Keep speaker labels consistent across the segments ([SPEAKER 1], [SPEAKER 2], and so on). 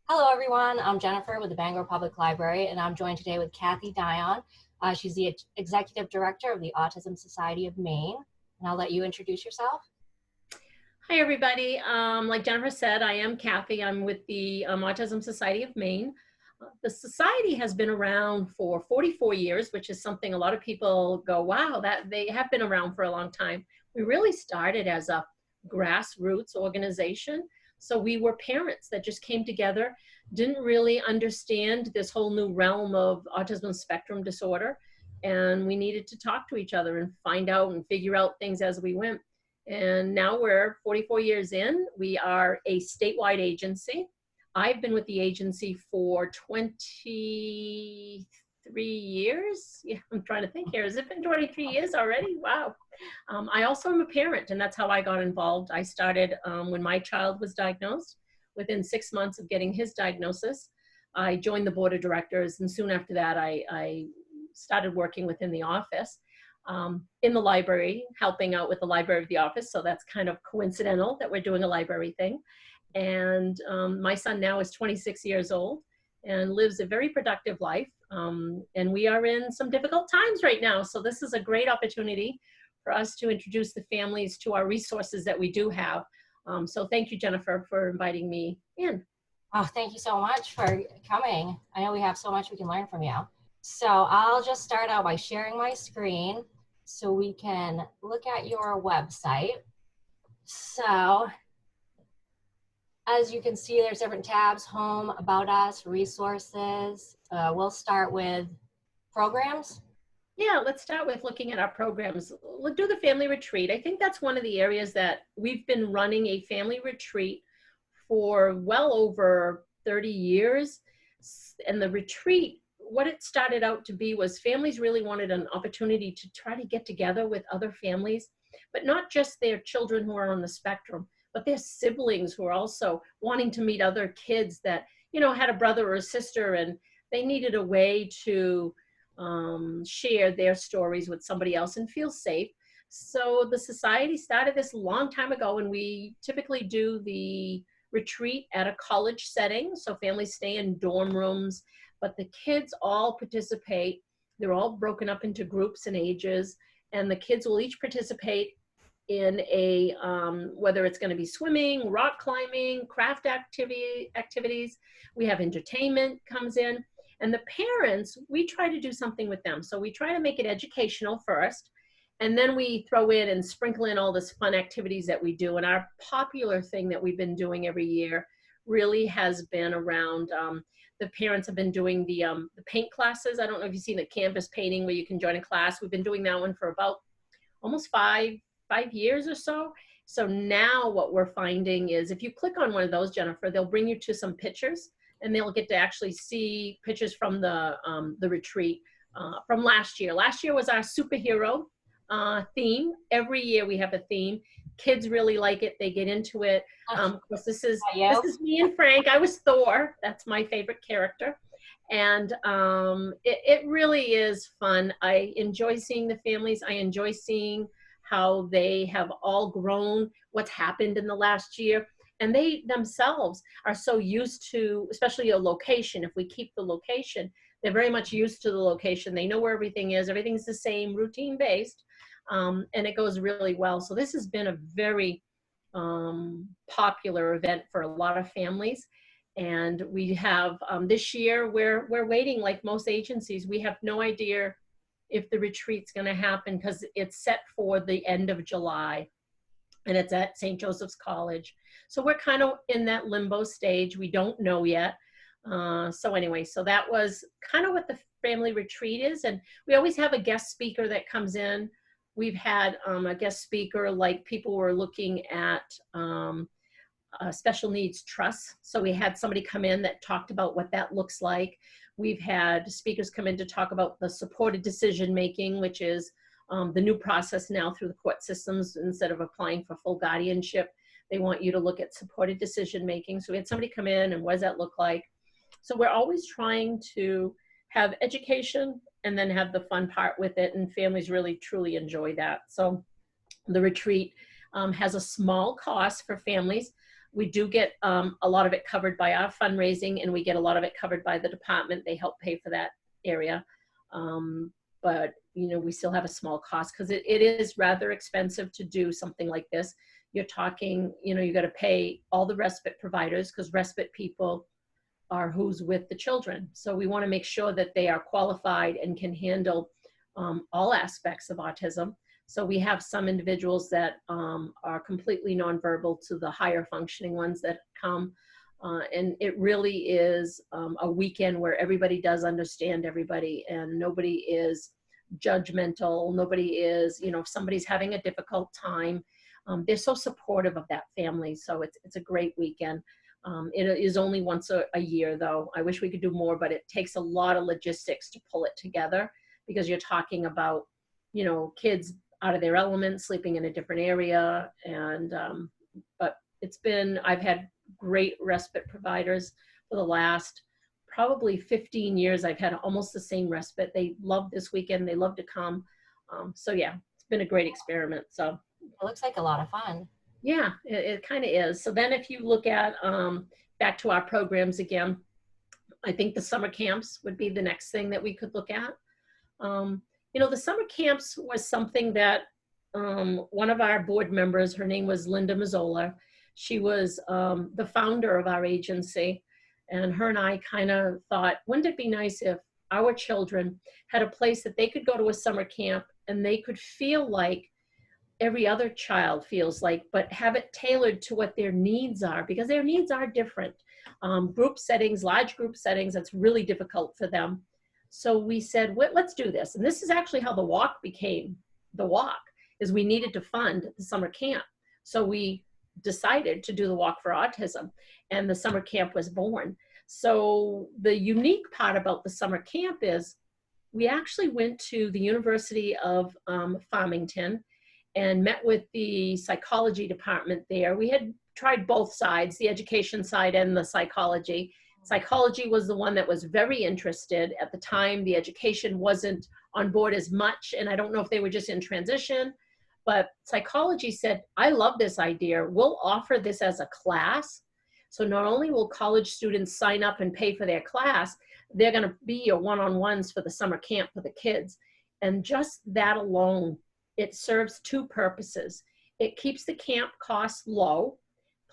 [SPEAKER 1] Hello, everyone. I'm Jennifer with the Bangor Public Library, and I'm joined today with Cathy Dionne. She's the Executive Director of the Autism Society of Maine. And I'll let you introduce yourself.
[SPEAKER 2] Hi, everybody. Like Jennifer said, I am Cathy. I'm with the Autism Society of Maine. The society has been around for 44 years, which is something a lot of people go, wow, that they have been around for a long time. We really started as a grassroots organization. So we were parents that just came together, didn't really understand this whole new realm of autism spectrum disorder. And we needed to talk to each other and find out and figure out things as we went. And now we're 44 years in. We are a statewide agency. I've been with the agency for 23 years. Yeah, I'm trying to think here. Has it been 23 years already? Wow. I also am a parent, and that's how I got involved. I started when my child was diagnosed. Within 6 months of getting his diagnosis, I joined the board of directors, and soon after that, I started working within the office. In the library, helping out with the library of the office. So that's kind of coincidental that we're doing a library thing. And my son now is 26 years old and lives a very productive life. And we are in some difficult times right now. So this is a great opportunity for us to introduce the families to our resources that we do have. So thank you, Jennifer, for inviting me in.
[SPEAKER 1] Oh, thank you so much for coming. I know we have so much we can learn from you. So I'll just start out by sharing my screen so we can look at your website. So as you can see, there's different tabs: home, about us, resources. We'll start with programs.
[SPEAKER 2] Yeah, let's start with looking at our programs. We'll do the family retreat. I think that's one of the areas that we've been running a family retreat for well over 30 years. And the retreat, what it started out to be was families really wanted an opportunity to try to get together with other families, but not just their children who are on the spectrum, but their siblings who are also wanting to meet other kids that, you know, had a brother or a sister, and they needed a way to share their stories with somebody else and feel safe. So the society started this a long time ago, and we typically do the retreat at a college setting. So families stay in dorm rooms, but the kids all participate. They're all broken up into groups and ages, and the kids will each participate in a, whether it's going to be swimming, rock climbing, craft activities. We have entertainment comes in. And the parents, we try to do something with them. So we try to make it educational first, and then we throw in and sprinkle in all this fun activities that we do. And our popular thing that we've been doing every year really has been around, the parents have been doing the paint classes. I don't know if you've seen the canvas painting where you can join a class. We've been doing that one for about almost five years or so. So now what we're finding is if you click on one of those, Jennifer, they'll bring you to some pictures, and they'll get to actually see pictures from the retreat from last year. Last year was our superhero theme. Every year we have a theme. Kids really like it. They get into it. Of course, this is me and Frank. I was Thor. That's my favorite character. And it really is fun. I enjoy seeing the families. I enjoy seeing how they have all grown, what's happened in the last year. And they themselves are so used to, especially a location. If we keep the location, they're very much used to the location. They know where everything is. Everything's the same, routine based, and it goes really well. So this has been a very popular event for a lot of families. And we have, this year, we're waiting like most agencies. We have no idea if the retreat's going to happen because it's set for the end of July. And it's at St. Joseph's College. So we're kind of in that limbo stage. We don't know yet. So anyway, so that was kind of what the family retreat is. And we always have a guest speaker that comes in. We've had a guest speaker, like people were looking at special needs trusts. So we had somebody come in that talked about what that looks like. We've had speakers come in to talk about the supported decision-making, which is the new process now through the court systems. Instead of applying for full guardianship, they want you to look at supported decision-making. So we had somebody come in, and what does that look like? So we're always trying to have education and then have the fun part with it, and families really truly enjoy that. So the retreat has a small cost for families. We do get a lot of it covered by our fundraising, and we get a lot of it covered by the department. They help pay for that area. But, you know, we still have a small cost because it is rather expensive to do something like this. You're talking, you know, you got to pay all the respite providers because respite people are who's with the children. So we want to make sure that they are qualified and can handle all aspects of autism. So we have some individuals that are completely nonverbal to the higher functioning ones that come. And it really is a weekend where everybody does understand everybody and nobody is judgmental. Nobody is, you know, if somebody's having a difficult time, they're so supportive of that family. So it's a great weekend. It is only once a year though. I wish we could do more, but it takes a lot of logistics to pull it together because you're talking about, you know, kids out of their element, sleeping in a different area. And, but it's been, I've had great respite providers for the last probably 15 years. I've had almost the same respite. They love this weekend. They love to come. So yeah, it's been a great experiment. So
[SPEAKER 1] it looks like a lot of fun.
[SPEAKER 2] Yeah, it kind of is. So then if you look at back to our programs again, I think the summer camps would be the next thing that we could look at. You know, the summer camps was something that one of our board members, her name was Linda Mazzola. She was the founder of our agency. And her and I kind of thought, wouldn't it be nice if our children had a place that they could go to a summer camp and they could feel like every other child feels like, but have it tailored to what their needs are, because their needs are different. Group settings, large group settings, that's really difficult for them. So we said, let's do this. And this is actually how the walk became the walk, is we needed to fund the summer camp. So we decided to do the Walk for Autism, and the summer camp was born. So the unique part about the summer camp is we actually went to the University of Farmington and met with the psychology department there. We had tried both sides, the education side and the psychology. Psychology was the one that was very interested. At the time, the education wasn't on board as much, and I don't know if they were just in transition, but psychology said, I love this idea. We'll offer this as a class. So not only will college students sign up and pay for their class, they're gonna be your one-on-ones for the summer camp for the kids. And just that alone, it serves two purposes. It keeps the camp costs low,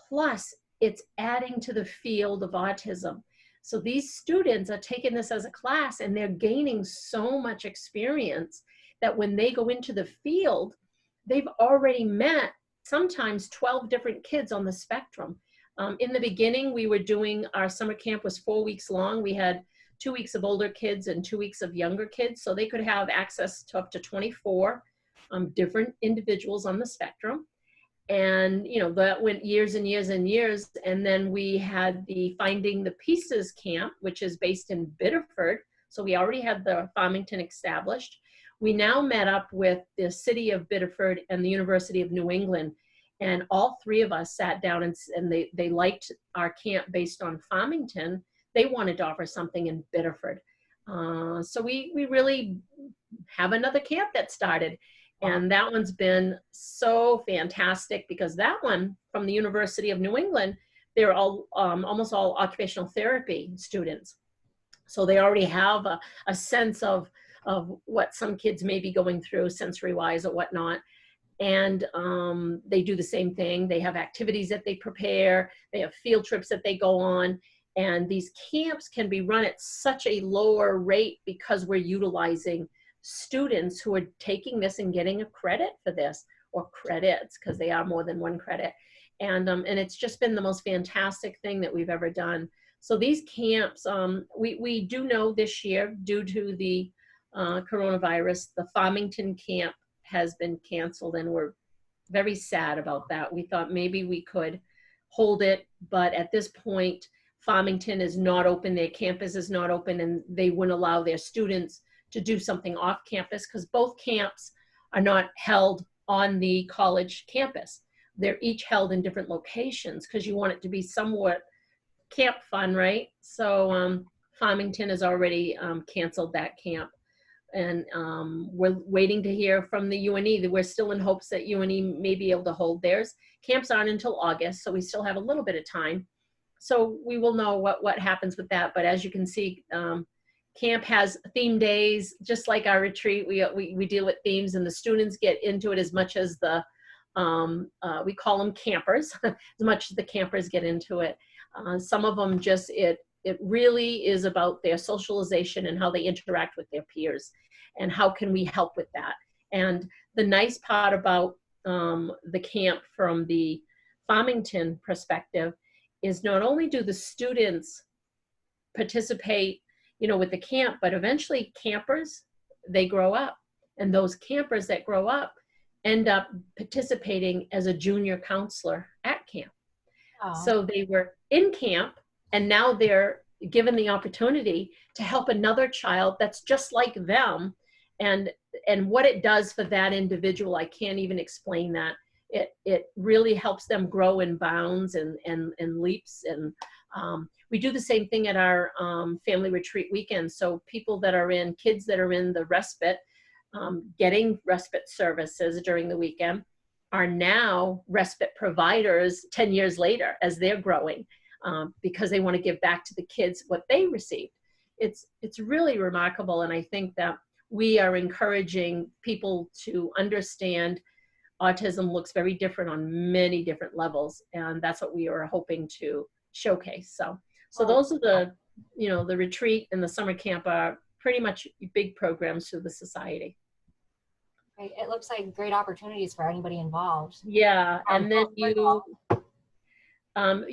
[SPEAKER 2] plus it's adding to the field of autism. So these students are taking this as a class and they're gaining so much experience that when they go into the field, they've already met sometimes 12 different kids on the spectrum. In the beginning, we were doing, our summer camp was 4 weeks long. We had 2 weeks of older kids and 2 weeks of younger kids. So they could have access to up to 24 different individuals on the spectrum. And, you know, that went years and years and years. And then we had the Finding the Pieces camp, which is based in Biddeford. So we already had the Farmington established. We now met up with the city of Biddeford and the University of New England. And all three of us sat down and they liked our camp based on Farmington. They wanted to offer something in Biddeford. So we really have another camp that started. And that one's been so fantastic because that one from the University of New England, they're all almost all occupational therapy students. So they already have a sense of what some kids may be going through sensory-wise or whatnot. And they do the same thing. They have activities that they prepare. They have field trips that they go on. And these camps can be run at such a lower rate because we're utilizing students who are taking this and getting a credit for this, or credits, because they are more than one credit. And it's just been the most fantastic thing that we've ever done. So these camps, we do know this year, due to the coronavirus, the Farmington camp has been canceled, and we're very sad about that. We thought maybe we could hold it, but at this point, Farmington is not open, their campus is not open, and they wouldn't allow their students to do something off campus because both camps are not held on the college campus. They're each held in different locations because you want it to be somewhat camp fun, right? So Farmington has already canceled that camp. And we're waiting to hear from the UNE. We're still in hopes that UNE may be able to hold theirs. Camps aren't until August, so we still have a little bit of time. So we will know what happens with that. But as you can see, camp has theme days, just like our retreat. We deal with themes, and the students get into it as much as the, we call them campers, as much as the campers get into it. Some of them just, it really is about their socialization and how they interact with their peers, and how can we help with that. And the nice part about the camp from the Farmington perspective is not only do the students participate, you know, with the camp, but eventually campers, they grow up, and those campers that grow up end up participating as a junior counselor at camp.
[SPEAKER 1] Oh.
[SPEAKER 2] So they were in camp, and now they're given the opportunity to help another child that's just like them. And what it does for that individual, I can't even explain that. It really helps them grow in bounds and leaps. And we do the same thing at our family retreat weekend. So people that are in, kids that are in the respite, getting respite services during the weekend, are now respite providers 10 years later as they're growing, because they want to give back to the kids what they received. It's really remarkable. And I think that we are encouraging people to understand autism looks very different on many different levels. And that's what we are hoping to showcase. So those are the, you know, the retreat and the summer camp are pretty much big programs through the society.
[SPEAKER 1] It looks like great opportunities for anybody involved.
[SPEAKER 2] Yeah, and then you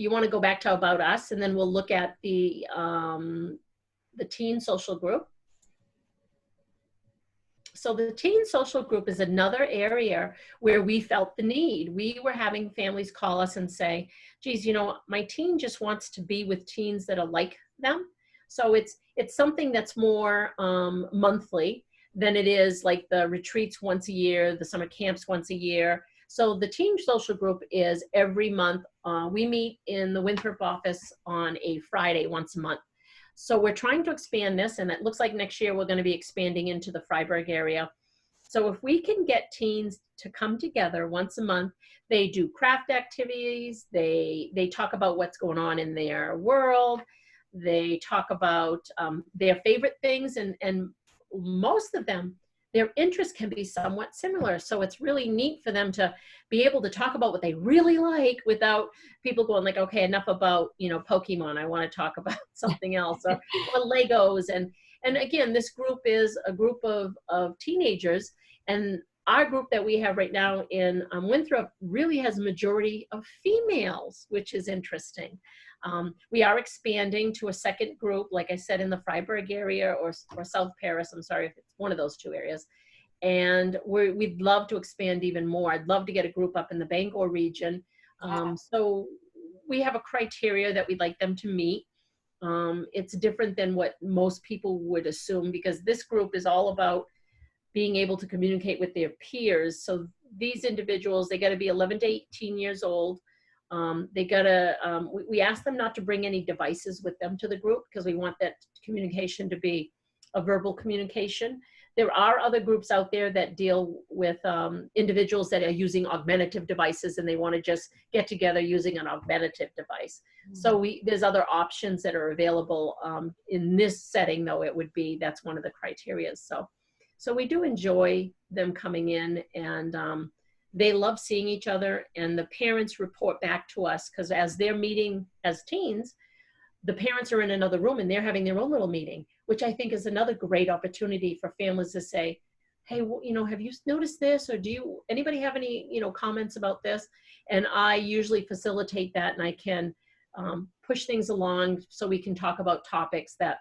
[SPEAKER 2] want to go back to About Us, and then we'll look at the teen social group. So the teen social group is another area where we felt the need. We were having families call us and say, geez, you know, my teen just wants to be with teens that are like them. So it's something that's more monthly than it is like the retreats once a year, the summer camps once a year. So the teen social group is every month. We meet in the Winthrop office on a Friday once a month. So we're trying to expand this, and it looks like next year we're going to be expanding into the Freiburg area. So if we can get teens to come together once a month, they do craft activities, they talk about what's going on in their world, they talk about their favorite things, and most of them, their interests can be somewhat similar. So it's really neat for them to be able to talk about what they really like without people going like, okay, enough about, you know, Pokemon. I want to talk about something else, or Legos. And again, this group is a group of teenagers, and our group that we have right now in Winthrop really has a majority of females, which is interesting. We are expanding to a second group, like I said, in the Freiburg area or South Paris. I'm sorry if it's one of those two areas. And we'd love to expand even more. I'd love to get a group up in the Bangor region. So we have a criteria that we'd like them to meet. It's different than what most people would assume, because this group is all about being able to communicate with their peers. So these individuals, they got to be 11 to 18 years old. They gotta, we ask them not to bring any devices with them to the group, because we want that communication to be a verbal communication. There are other groups out there that deal with individuals that are using augmentative devices, and they want to just get together using an augmentative device. Mm-hmm. So there's other options that are available. In this setting, though, it would be, that's one of the criteria. So we do enjoy them coming in, and they love seeing each other, and the parents report back to us, because as they're meeting as teens, the parents are in another room and they're having their own little meeting, which I think is another great opportunity for families to say, hey, well, you know, have you noticed this? Or anybody have any, you know, comments about this? And I usually facilitate that, and I can push things along so we can talk about topics that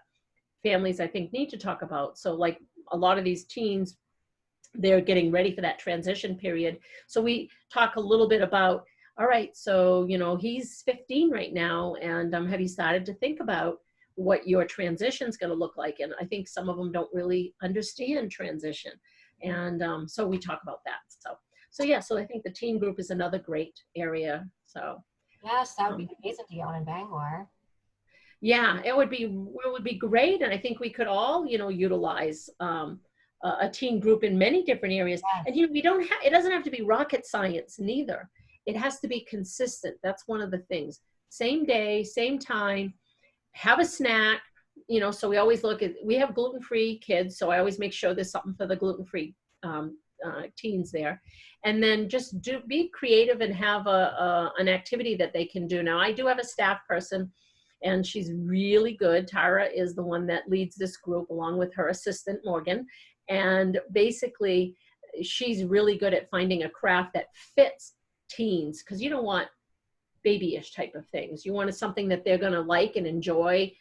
[SPEAKER 2] families, I think, need to talk about. So like a lot of these teens, they're getting ready for that transition period. So we talk a little bit about, all right, so, you know, he's 15 right now, and have you started to think about what your transition is going to look like? And I think some of them don't really understand transition. And so we talk about that. So yeah, so I think the teen group is another great area. So
[SPEAKER 1] yes, that would be amazing to go in Bangor.
[SPEAKER 2] Yeah, it would be great. And I think we could all, you know, utilize a teen group in many different areas.
[SPEAKER 1] Yeah.
[SPEAKER 2] And we don't have, it doesn't have to be rocket science neither. It has to be consistent. That's one of the things. Same day, same time, have a snack, so we always look at, we have gluten-free kids, so I always make sure there's something for the gluten-free teens there. And then just be creative and have an activity that they can do. Now, I do have a staff person, and she's really good. Tara is the one that leads this group along with her assistant, Morgan. And basically, she's really good at finding a craft that fits teens, because you don't want babyish type of things. You wanted something that they're going to like and enjoy.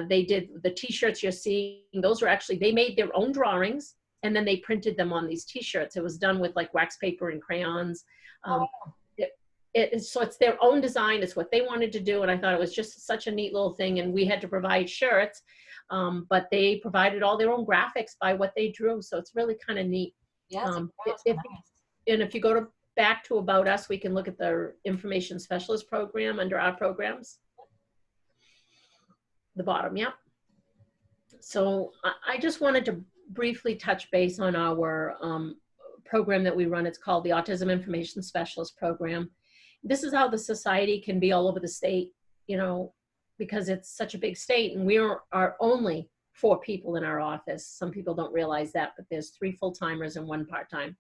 [SPEAKER 2] They did the t-shirts you're seeing. Those were actually, they made their own drawings, and then they printed them on these t-shirts. It was done with like wax paper and crayons. So it's their own design. It's what they wanted to do. And I thought it was just such a neat little thing. And we had to provide shirts, but they provided all their own graphics by what they drew. So it's really kind of neat.
[SPEAKER 1] Yeah, nice.
[SPEAKER 2] And if you go back to About Us, we can look at the Information Specialist program under our programs. The bottom, yeah. So I just wanted to briefly touch base on our program that we run. It's called the Autism Information Specialist Program. This is how the society can be all over the state, because it's such a big state, and we are only 4 people in our office. Some people don't realize that, but there's 3 full-timers and 1 part-time.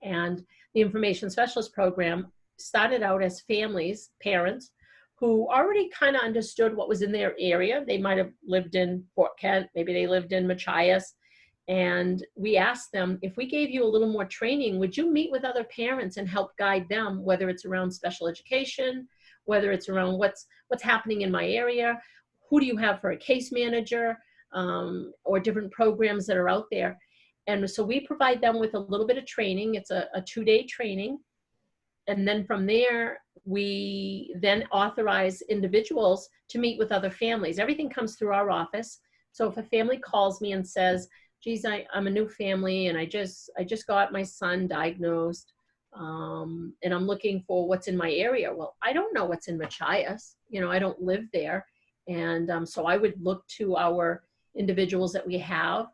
[SPEAKER 2] And the Information Specialist Program started out as families, parents, who already kind of understood what was in their area. They might have lived in Fort Kent, maybe they lived in Machias, and we asked them, if we gave you a little more training, would you meet with other parents and help guide them, whether it's around special education, whether it's around what's happening in my area, who do you have for a case manager, or different programs that are out there. And so we provide them with a little bit of training. It's a 2-day training. And then from there, we then authorize individuals to meet with other families. Everything comes through our office. So if a family calls me and says, geez, I'm a new family, and I just got my son diagnosed, and I'm looking for what's in my area. Well, I don't know what's in Machias. I don't live there. And so I would look to our individuals that we have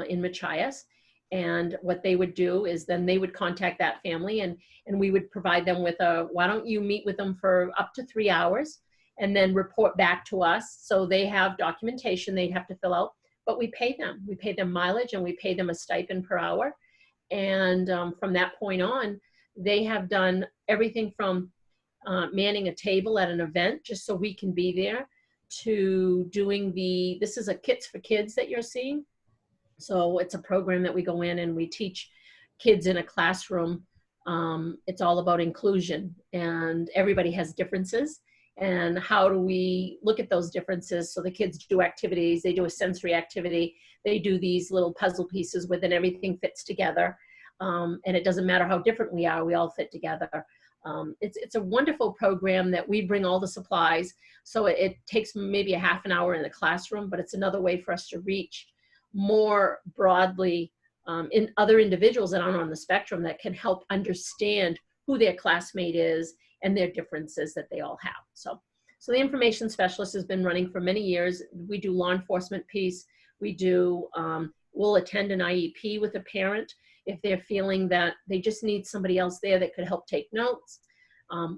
[SPEAKER 2] in Machias, and what they would do is then they would contact that family, and we would provide them with why don't you meet with them for up to 3 hours and then report back to us. So they have documentation they'd have to fill out, but we pay them. We pay them mileage, and we pay them a stipend per hour. And from that point on, they have done everything from manning a table at an event just so we can be there, to doing this is a Kits for Kids that you're seeing. So it's a program that we go in and we teach kids in a classroom. It's all about inclusion, and everybody has differences. And how do we look at those differences? So the kids do activities, they do a sensory activity, they do these little puzzle pieces within everything fits together. And it doesn't matter how different we are, we all fit together. It's a wonderful program that we bring all the supplies. So it takes maybe a half an hour in the classroom, but it's another way for us to reach more broadly in other individuals that aren't on the spectrum, that can help understand who their classmate is and their differences that they all have. So the information specialist has been running for many years. We do law enforcement piece. We do, we'll attend an IEP with a parent if they're feeling that they just need somebody else there that could help take notes.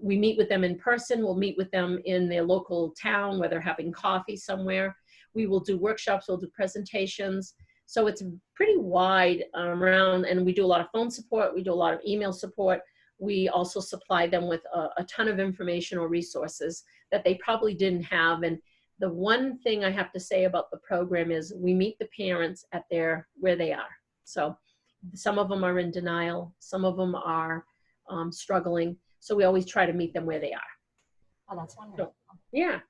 [SPEAKER 2] We meet with them in person. We'll meet with them in their local town where they're having coffee somewhere. We will do workshops, we'll do presentations. So it's pretty wide around, and we do a lot of phone support. We do a lot of email support. We also supply them with a ton of information or resources that they probably didn't have. And the one thing I have to say about the program is we meet the parents at where they are. So some of them are in denial. Some of them are struggling. So we always try to meet them where they are.
[SPEAKER 1] Oh, that's wonderful.
[SPEAKER 2] So, yeah.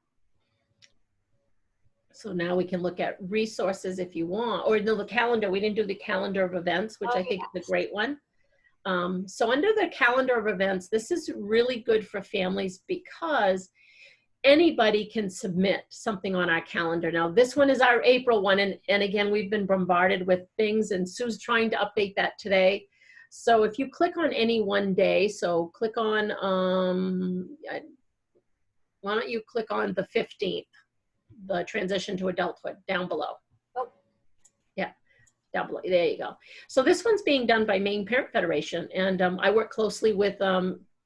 [SPEAKER 2] So now we can look at resources if you want, or no, the calendar. We didn't do the calendar of events, which I think is a great one. So under the calendar of events, this is really good for families because anybody can submit something on our calendar. Now, this one is our April one, and again, we've been bombarded with things, and Sue's trying to update that today. So if you click on any one day, so click on, why don't you click on the 15th, the transition to adulthood, down below.
[SPEAKER 1] Oh.
[SPEAKER 2] Yeah. There you go. So this one's being done by Maine Parent Federation, and I work closely with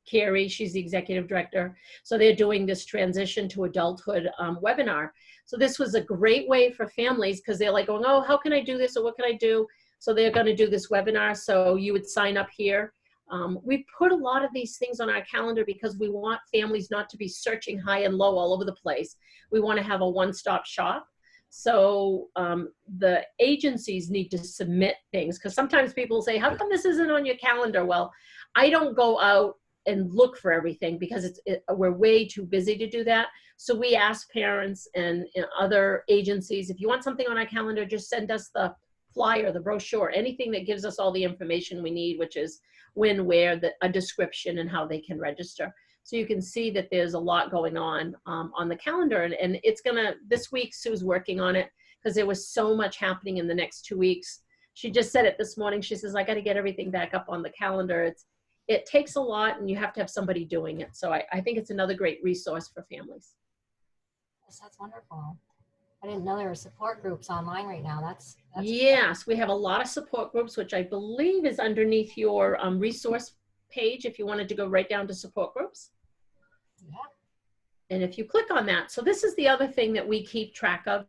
[SPEAKER 2] Carrie. She's the executive director. So they're doing this transition to adulthood webinar. So this was a great way for families, because they're like going, oh, how can I do this, or what can I do? So they're going to do this webinar. So you would sign up here. We put a lot of these things on our calendar because we want families not to be searching high and low all over the place. We want to have a one-stop shop. So the agencies need to submit things, because sometimes people say, how come this isn't on your calendar? Well, I don't go out and look for everything because we're way too busy to do that. So we ask parents and other agencies, if you want something on our calendar, just send us the flyer, the brochure, anything that gives us all the information we need, which is when, where, a description, and how they can register. So you can see that there's a lot going on the calendar, and it's gonna, this week Sue's working on it because there was so much happening in the next 2 weeks. She just said it this morning. She says, I got to get everything back up on the calendar. It takes a lot, and you have to have somebody doing it. So I think it's another great resource for families.
[SPEAKER 1] Yes, that's wonderful. I didn't know there were support groups online right now. That's
[SPEAKER 2] yes, we have a lot of support groups, which I believe is underneath your resource page if you wanted to go right down to support groups.
[SPEAKER 1] Yeah.
[SPEAKER 2] And if you click on that, so this is the other thing that we keep track of.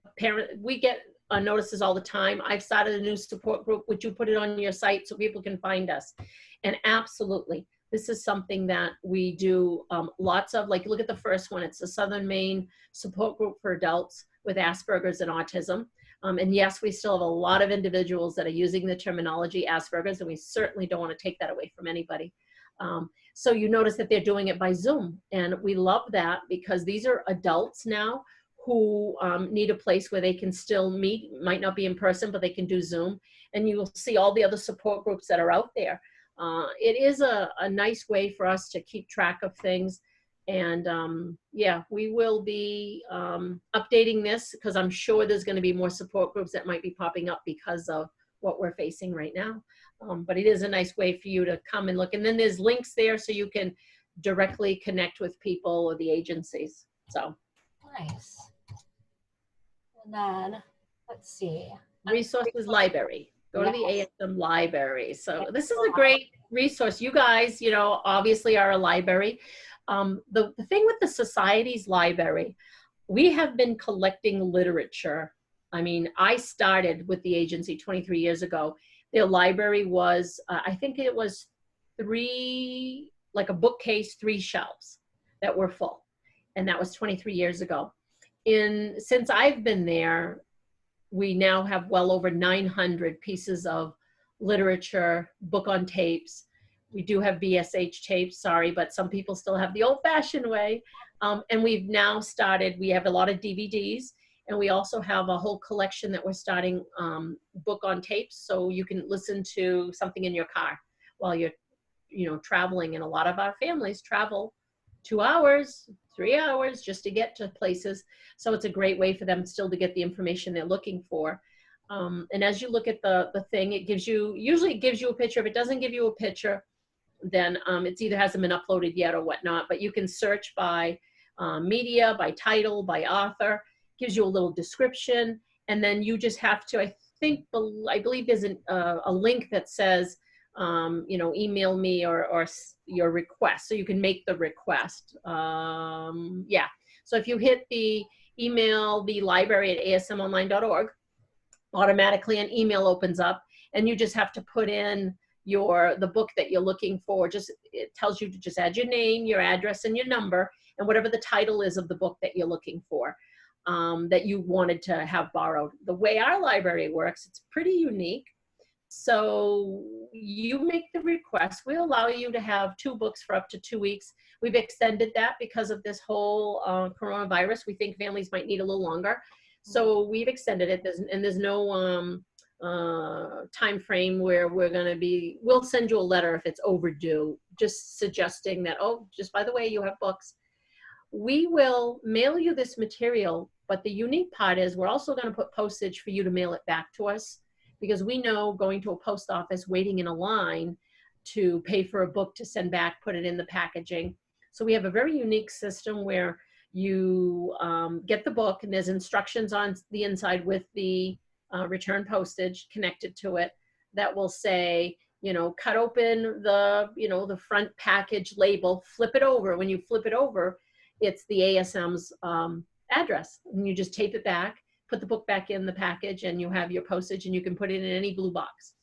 [SPEAKER 2] We get notices all the time. I've started a new support group. Would you put it on your site so people can find us? And absolutely, this is something that we do lots of. Like, look at the first one. It's the Southern Maine Support Group for Adults with Asperger's and Autism. And yes, we still have a lot of individuals that are using the terminology Asperger's, and we certainly don't want to take that away from anybody. So you notice that they're doing it by Zoom, and we love that because these are adults now who need a place where they can still meet, might not be in person, but they can do Zoom, and you will see all the other support groups that are out there. It is a nice way for us to keep track of things, and yeah, we will be updating this because I'm sure there's going to be more support groups that might be popping up because of what we're facing right now. But it is a nice way for you to come and look. And then there's links there so you can directly connect with people or the agencies. So
[SPEAKER 1] nice. And then let's see.
[SPEAKER 2] Resources library. Go to the ASM library. So this is a great resource. You guys, you know, obviously are a library. The thing with the Society's library, we have been collecting literature. I mean, I started with the agency 23 years ago. Their library was, I think it was like a bookcase, 3 shelves that were full. And that was 23 years ago. Since I've been there, we now have well over 900 pieces of literature, book on tapes. We do have VSH tapes, sorry, but some people still have the old-fashioned way. And we've now started, we have a lot of DVDs, and we also have a whole collection that we're starting book on tapes, so you can listen to something in your car while you're, you know, traveling. And a lot of our families travel 2 hours, 3 hours just to get to places. So it's a great way for them still to get the information they're looking for. And as you look at the thing, it gives you, usually it gives you a picture. If it doesn't give you a picture, then it's either hasn't been uploaded yet or whatnot, but you can search by media, by title, by author. Gives you a little description, and then you just have to, I believe there's a link that says, you know, email me or your request, so you can make the request. Yeah, so if you hit the email, the library at asmonline.org, automatically an email opens up, and you just have to put in the book that you're looking for. It tells you to just add your name, your address, and your number, and whatever the title is of the book that you're looking for. That you wanted to have borrowed. The way our library works, it's pretty unique. So you make the request. We allow you to have 2 books for up to 2 weeks. We've extended that because of this whole coronavirus. We think families might need a little longer. So we've extended it. There's no time frame where we'll send you a letter if it's overdue, just suggesting that, oh, just by the way, you have books. We will mail you this material, but the unique part is we're also going to put postage for you to mail it back to us, because we know going to a post office, waiting in a line to pay for a book to send back, put it in the packaging. So we have a very unique system where you get the book, and there's instructions on the inside with the return postage connected to it that will say, you know, cut open the, you know, the front package label, flip it over. When you flip it over, it's the ASM's address. And you just tape it back, put the book back in the package, and you have your postage, and you can put it in any blue box.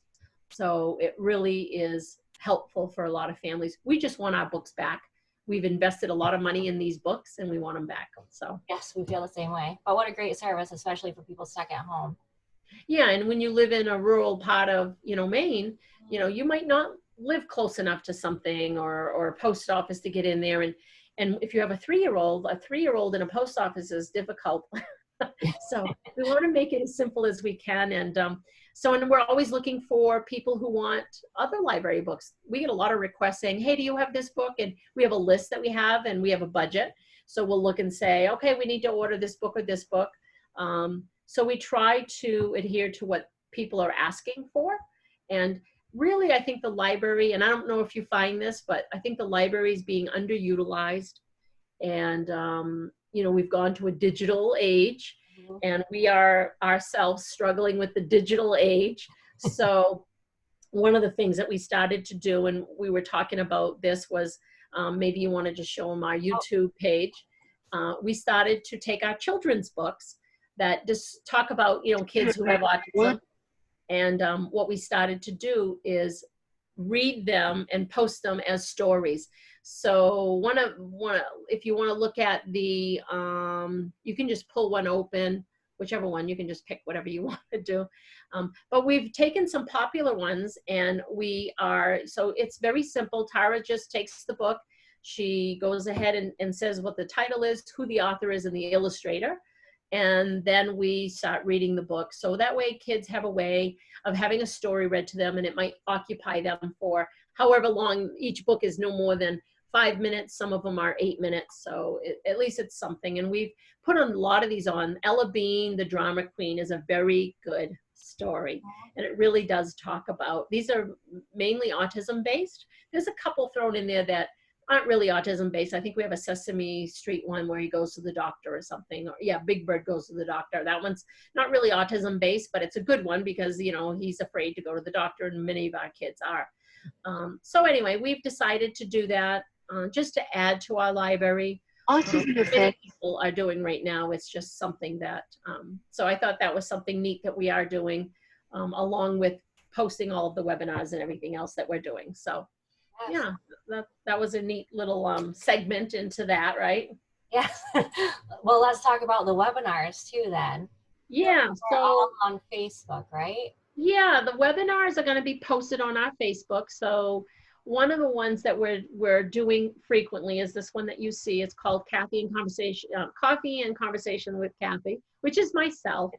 [SPEAKER 2] So it really is helpful for a lot of families. We just want our books back. We've invested a lot of money in these books, and we want them back. So
[SPEAKER 1] yes, we feel the same way. But what a great service, especially for people stuck at home.
[SPEAKER 2] yeah, and when you live in a rural part of, you know, Maine, you know, you might not live close enough to something or a post office to get in there. And if you have a 3-year-old in a post office is difficult. So we want to make it as simple as we can. And and we're always looking for people who want other library books. We get a lot of requests saying, hey, do you have this book? And we have a list that we have, and we have a budget. So we'll look and say, okay, we need to order this book or this book. So we try to adhere to what people are asking for. And really, I think the library, and I don't know if you find this, but I think the library is being underutilized. And, you know, we've gone to a digital age, and we are ourselves struggling with the digital age. So one of the things that we started to do, and we were talking about this, was maybe you want to just show them our YouTube page. We started to take our children's books that just talk about, you know, kids who have autism. And what we started to do is read them and post them as stories. So if you want to look at the, you can just pull one open, whichever one, you can just pick whatever you want to do. But we've taken some popular ones, and so it's very simple. Tara just takes the book. She goes ahead and says what the title is, who the author is, and the illustrator. And then we start reading the book. So that way kids have a way of having a story read to them, and it might occupy them for however long. Each book is no more than 5 minutes. Some of them are 8 minutes. So at least it's something. And we've put a lot of these on. Ella Bean, the drama queen, is a very good story. And it really does talk about, these are mainly autism based. There's a couple thrown in there that aren't really autism based. I think we have a Sesame Street one where he goes to the doctor or something. Or yeah, Big Bird goes to the doctor. That one's not really autism based, but it's a good one because, you know, he's afraid to go to the doctor, and many of our kids are. So anyway, we've decided to do that just to add to our library. Many people are doing right now. It's just something that, so I thought that was something neat that we are doing, along with posting all of the webinars and everything else that we're doing. So yeah, that was a neat little segment into that, right?
[SPEAKER 1] Yes. Well, let's talk about the webinars too then.
[SPEAKER 2] Yeah.
[SPEAKER 1] They're all on Facebook, right?
[SPEAKER 2] Yeah, the webinars are going to be posted on our Facebook. So one of the ones that we're doing frequently is this one that you see. It's called Coffee and Conversation with Cathy, which is myself.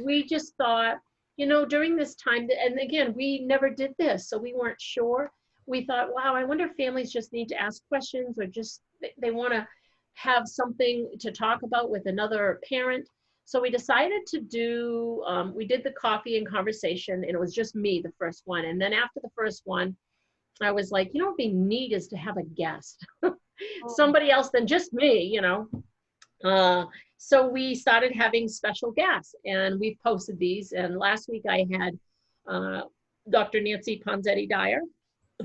[SPEAKER 2] We just thought, you know, during this time, and again, we never did this, so we weren't sure. We thought, wow, I wonder if families just need to ask questions, or just they want to have something to talk about with another parent. So we decided to do, we did the coffee and conversation, and it was just me, the first one. And then after the first one, I was like, you know, what'd be neat is to have a guest, somebody else than just me, you know. So we started having special guests, and we've posted these. And last week I had Dr. Nancy Ponzetti-Dyer,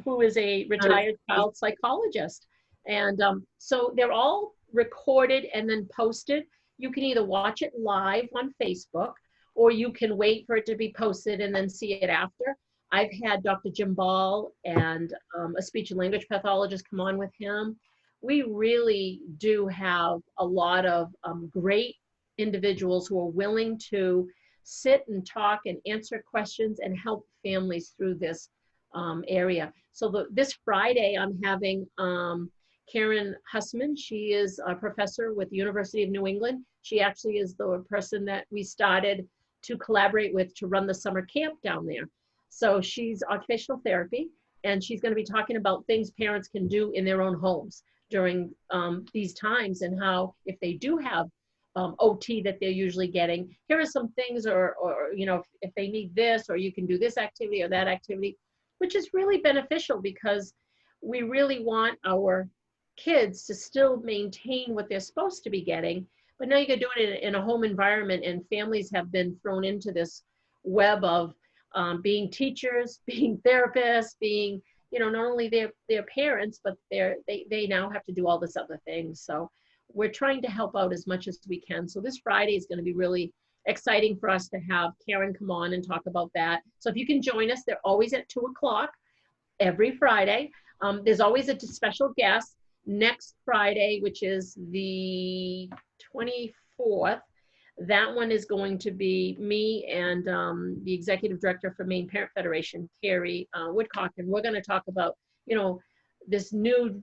[SPEAKER 2] who is a retired child psychologist. And so they're all recorded and then posted. You can either watch it live on Facebook, or you can wait for it to be posted and then see it after. I've had Dr. Jim Ball and a speech and language pathologist come on with him. We really do have a lot of great individuals who are willing to sit and talk and answer questions and help families through this area. So this Friday, I'm having Karen Hussman. She is a professor with the University of New England. She actually is the person that we started to collaborate with to run the summer camp down there. So she's occupational therapy, and she's going to be talking about things parents can do in their own homes during these times, and how if they do have OT that they're usually getting, here are some things, or you know, if they need this, or you can do this activity or that activity, which is really beneficial because we really want our kids to still maintain what they're supposed to be getting. But now you can do it in a home environment, and families have been thrown into this web of being teachers, being therapists, being, you know, not only their parents, but they now have to do all this other things. So we're trying to help out as much as we can. So this Friday is going to be really exciting for us to have Karen come on and talk about that. So if you can join us, they're always at 2 o'clock every Friday. There's always a special guest next Friday, which is the 24th. That one is going to be me and the executive director for Maine Parent Federation, Carrie Woodcock, and we're going to talk about, you know, this new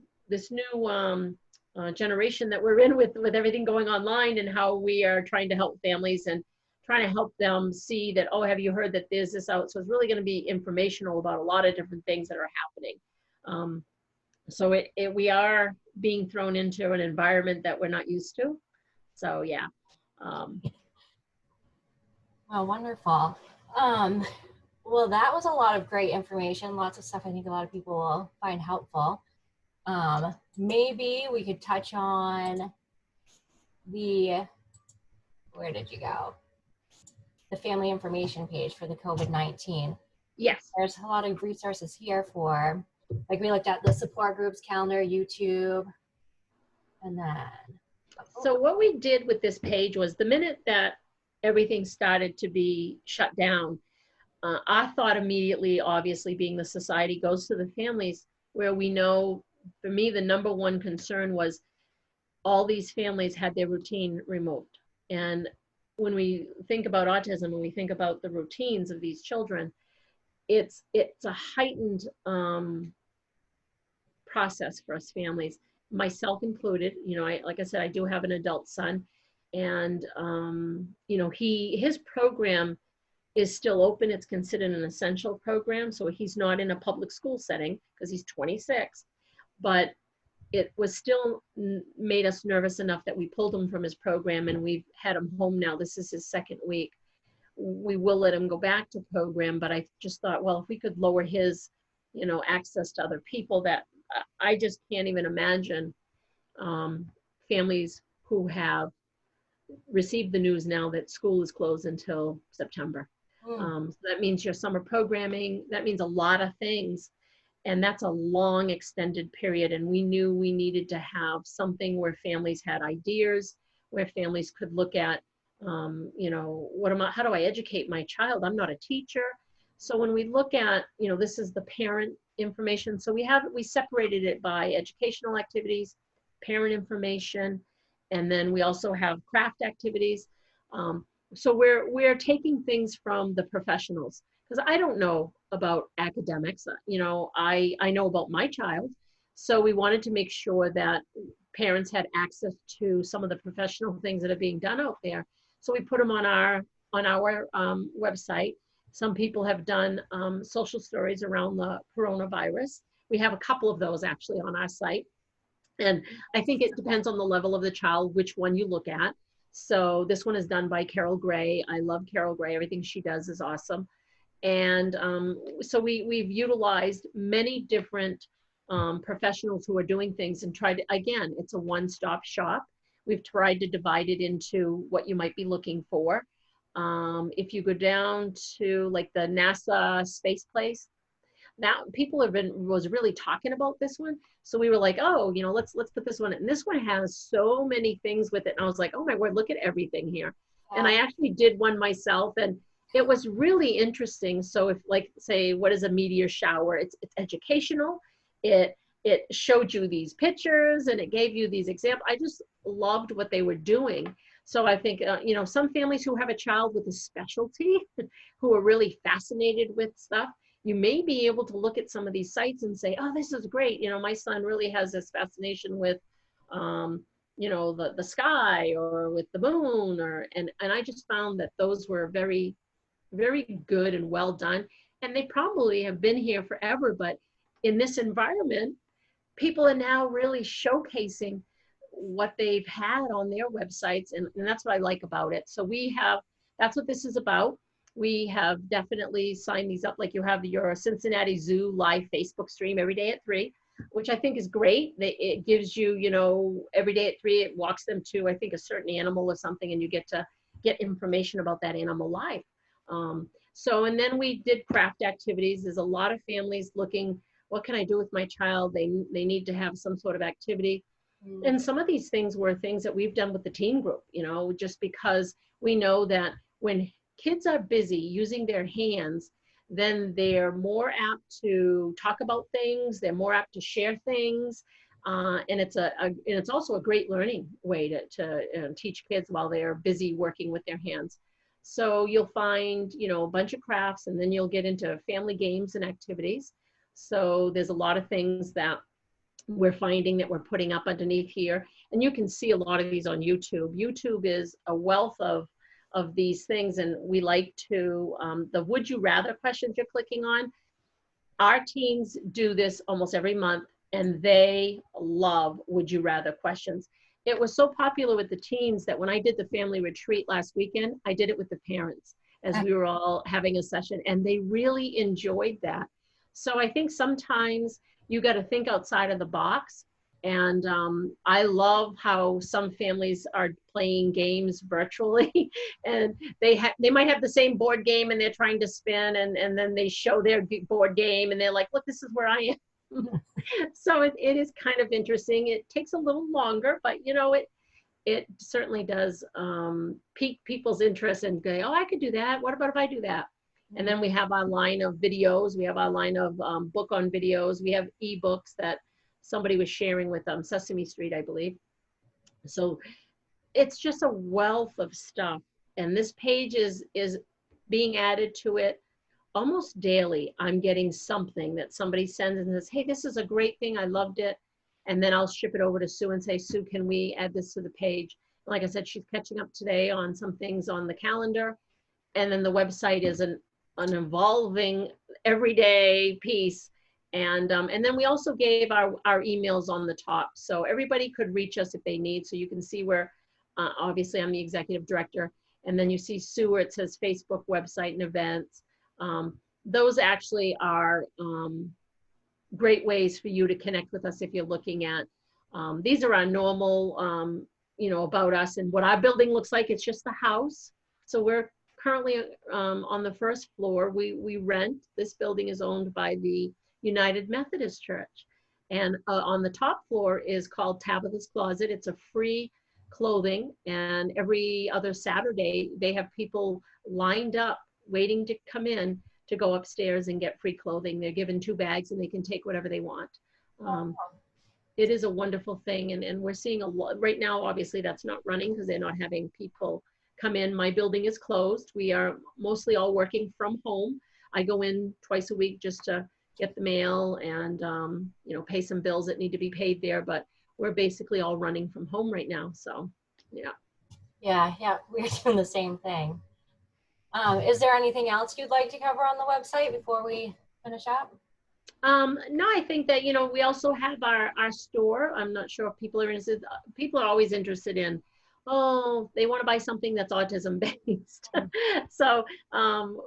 [SPEAKER 2] generation that we're in with everything going online, and how we are trying to help families and trying to help them see that, oh, have you heard that there's this out? So it's really going to be informational about a lot of different things that are happening. So we are being thrown into an environment that we're not used to. So yeah.
[SPEAKER 1] Oh, wonderful. Well, that was a lot of great information. Lots of stuff I think a lot of people will find helpful. Maybe we could touch on where did you go? The family information page for the COVID-19.
[SPEAKER 2] Yes.
[SPEAKER 1] There's a lot of resources here for, like we looked at the support groups, calendar, YouTube, and then.
[SPEAKER 2] So what we did with this page was, the minute that everything started to be shut down, our thought immediately, obviously being the society, goes to the families, where we know, for me, the number one concern was all these families had their routine removed. And when we think about autism and we think about the routines of these children, it's a heightened process for us families, myself included. You know, like I said, I do have an adult son, and you know, his program is still open. It's considered an essential program, so he's not in a public school setting because he's 26, but it was still made us nervous enough that we pulled him from his program, and we've had him home now. This is his second week. We will let him go back to program, but I just thought, well, if we could lower his, you know, access to other people, that I just can't even imagine families who have received the news now that school is closed until September. So that means your summer programming, that means a lot of things. And that's a long extended period. And we knew we needed to have something where families had ideas, where families could look at, you know, how do I educate my child? I'm not a teacher. So when we look at, you know, this is the parent information. So we separated it by educational activities, parent information, and then we also have craft activities. So we're taking things from the professionals, because I don't know about academics. You know, I know about my child. So we wanted to make sure that parents had access to some of the professional things that are being done out there. So we put them on our website. Some people have done social stories around the coronavirus. We have a couple of those actually on our site. And I think it depends on the level of the child, which one you look at. So this one is done by Carol Gray. I love Carol Gray. Everything she does is awesome. And so we've utilized many different professionals who are doing things, and tried to, again, it's a one-stop shop. We've tried to divide it into what you might be looking for. If you go down to like the NASA space place, now people was really talking about this one. So we were like, oh, you know, let's put this one. And this one has so many things with it. And I was like, oh my word, look at everything here. Yeah. And I actually did one myself, and it was really interesting. So if, like, say, what is a meteor shower? It's educational. It showed you these pictures, and it gave you these examples. I just loved what they were doing. So I think, you know, some families who have a child with a specialty, who are really fascinated with stuff, you may be able to look at some of these sites and say, oh, this is great. You know, my son really has this fascination with, you know, the sky, or with the moon, and I just found that those were very, very good and well done. And they probably have been here forever, but in this environment, people are now really showcasing what they've had on their websites. And that's what I like about it. So that's what this is about. We have definitely signed these up, like you have your Cincinnati Zoo live Facebook stream every day at 3, which I think is great. It gives you, you know, every day at 3, it walks them to, I think, a certain animal or something, and you get to get information about that animal live. So, and then we did craft activities. There's a lot of families looking, what can I do with my child? They need to have some sort of activity. And some of these things were things that we've done with the teen group, you know, just because we know that when kids are busy using their hands, then they're more apt to talk about things, they're more apt to share things. And it's also a great learning way to teach kids while they're busy working with their hands. So you'll find, you know, a bunch of crafts, and then you'll get into family games and activities. So there's a lot of things that we're finding that we're putting up underneath here. And you can see a lot of these on YouTube. YouTube is a wealth of these things. And we like to, the would you rather questions you're clicking on, our teens do this almost every month, and they love would you rather questions. It was so popular with the teens that when I did the family retreat last weekend, I did it with the parents as we were all having a session, and they really enjoyed that. So I think sometimes you got to think outside of the box. And I love how some families are playing games virtually, and they might have the same board game and they're trying to spin, and then they show their board game and they're like, look, this is where I am. So it is kind of interesting. It takes a little longer, but you know, it certainly does pique people's interest and go, oh, I could do that. What about if I do that? And then we have our line of videos. We have our line of book on videos. We have ebooks that somebody was sharing with Sesame Street, I believe. So it's just a wealth of stuff. And this page is being added to it almost daily. I'm getting something that somebody sends and says, hey, this is a great thing. I loved it. And then I'll ship it over to Sue and say, Sue, can we add this to the page? Like I said, she's catching up today on some things on the calendar. And then the website is an evolving everyday piece. And then we also gave our emails on the top. So everybody could reach us if they need. So you can see where, obviously I'm the executive director. And then you see Sue where it says Facebook, website, and events. Those actually are great ways for you to connect with us if you're looking at. These are our normal, you know, about us and what our building looks like. It's just the house. So we're currently on the first floor. We rent. This building is owned by the United Methodist Church. And on the top floor is called Tabitha's Closet. It's a free clothing. And every other Saturday, they have people lined up waiting to come in to go upstairs and get free clothing. They're given 2 bags and they can take whatever they want. It is a wonderful thing. And we're seeing a lot right now. Obviously that's not running because they're not having people come in. My building is closed. We are mostly all working from home. I go in twice a week just to get the mail and, you know, pay some bills that need to be paid there, but we're basically all running from home right now. So, yeah.
[SPEAKER 1] Yeah, we're doing the same thing. Is there anything else you'd like to cover on the website before we finish up?
[SPEAKER 2] No, I think that, you know, we also have our store. I'm not sure if people are interested. People are always interested in, oh, they want to buy something that's autism based. So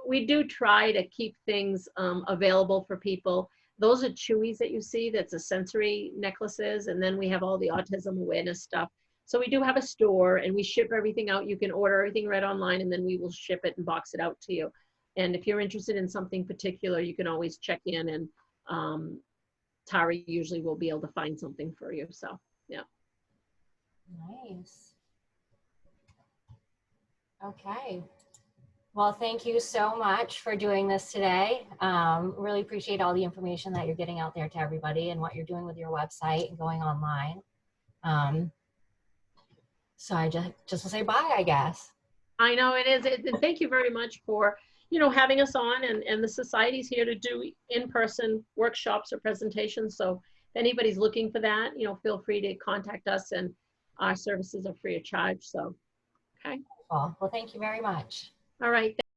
[SPEAKER 2] we do try to keep things available for people. Those are chewies that you see. That's a sensory necklaces. And then we have all the autism awareness stuff. So we do have a store and we ship everything out. You can order everything right online and then we will ship it and box it out to you. And if you're interested in something particular, you can always check in and Tara usually will be able to find something for you. So, yeah.
[SPEAKER 1] Nice. Okay. Well, thank you so much for doing this today. Really appreciate all the information that you're getting out there to everybody and what you're doing with your website and going online. So I just will say bye, I guess.
[SPEAKER 2] I know it is. And thank you very much for, you know, having us on, and the society's here to do in-person workshops or presentations. So if anybody's looking for that, you know, feel free to contact us, and our services are free of charge. So, okay.
[SPEAKER 1] Well, thank you very much.
[SPEAKER 2] All right.